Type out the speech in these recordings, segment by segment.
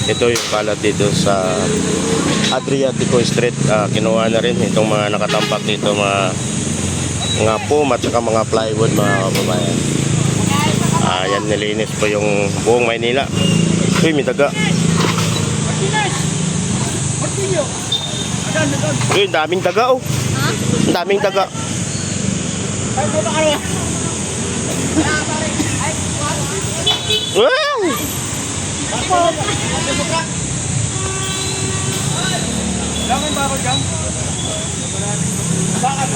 Ito yung kalat dito sa Adriatico Street. Kinuha na rin itong mga nakatampak dito, mga foam at saka mga plywood, mga kababayan. Yan, nilinis po yung buong Maynila. Uy, may daga. Uy, daming daga, oh. Daming daga. Wow! Jangan bawa jam. Bakit?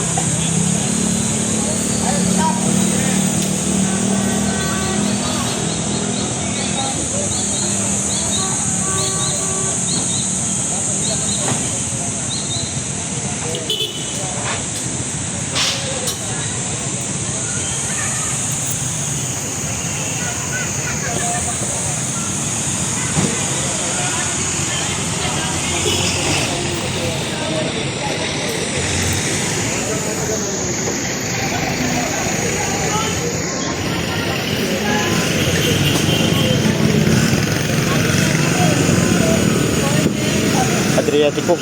Adriatico.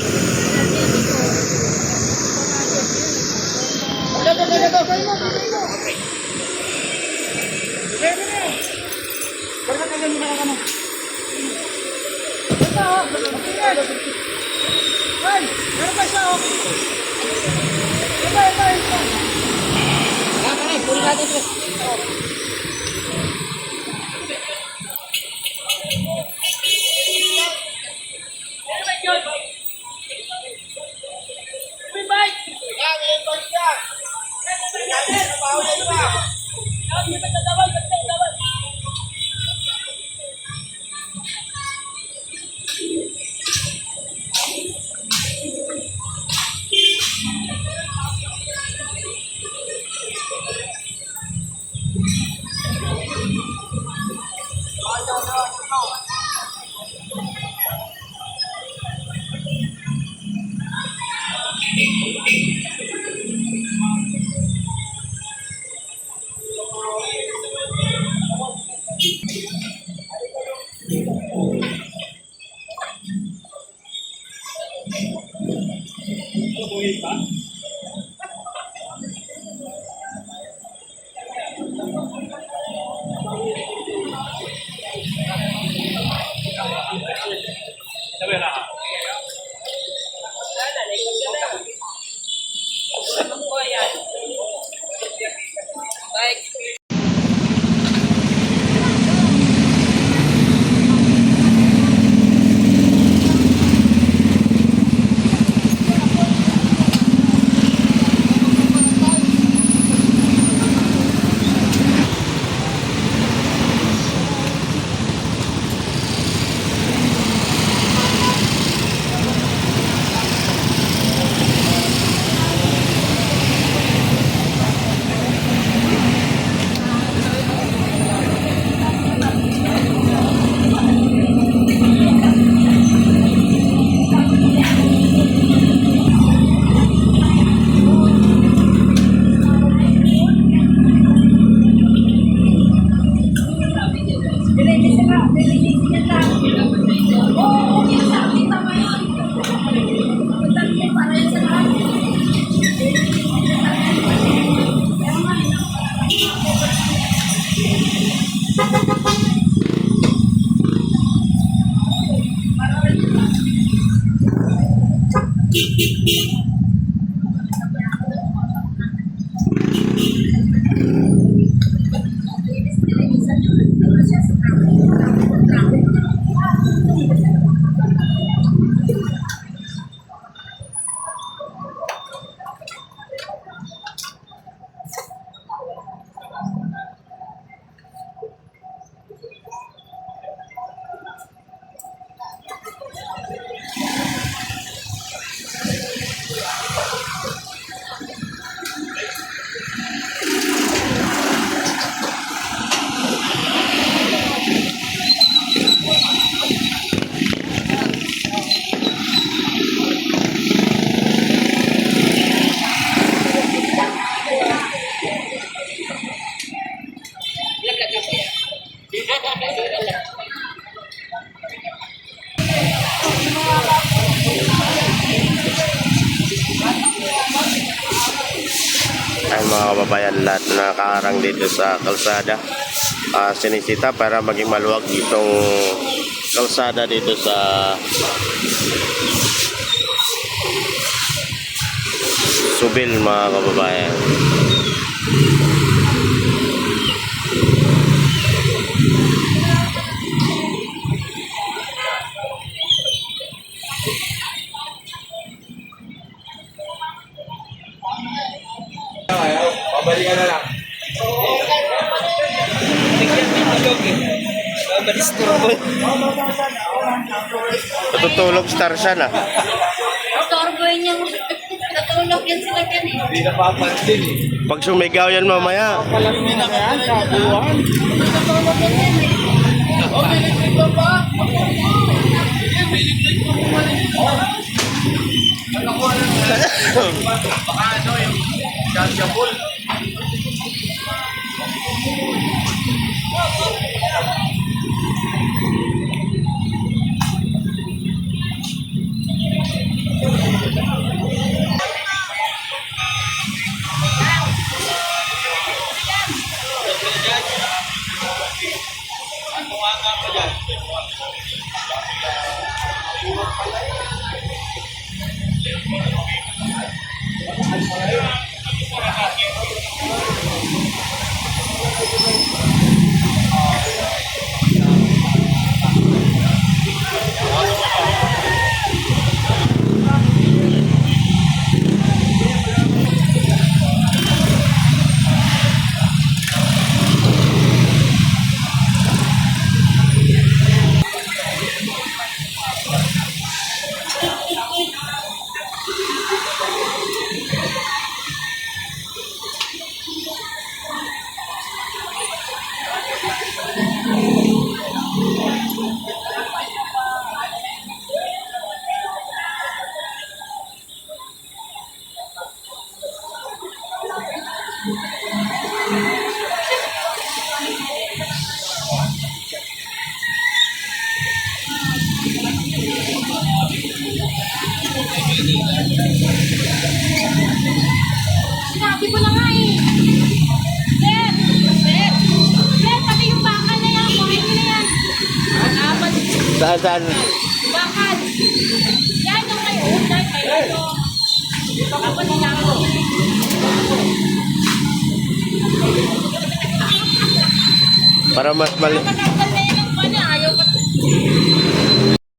mga kababayan, lahat na nakaharang dito sa kalsada. Sinisita para maging maluwag itong kalsada dito sa Subil, mga kababayan. Pabalik ka na lang. Bigyan mo yung tulog eh. Balis turbo. Natutulog star siya na. Storboy niyang natulog yan sila yan eh. Hindi na papansin eh. Pag sumigaw yan mamaya. Palang na yan, kabuhan. Natulog yan yan eh. Baka ano yung chargeable. Sinabi ko na nga eh. Sir! Sir! Sir, pati yung bakal na yan. Kumain nyo na yan. Ang apat. Saan? Bakal. Yan yung kayo. Dahil kayo ito. Tapos nila ako. Para mas mali.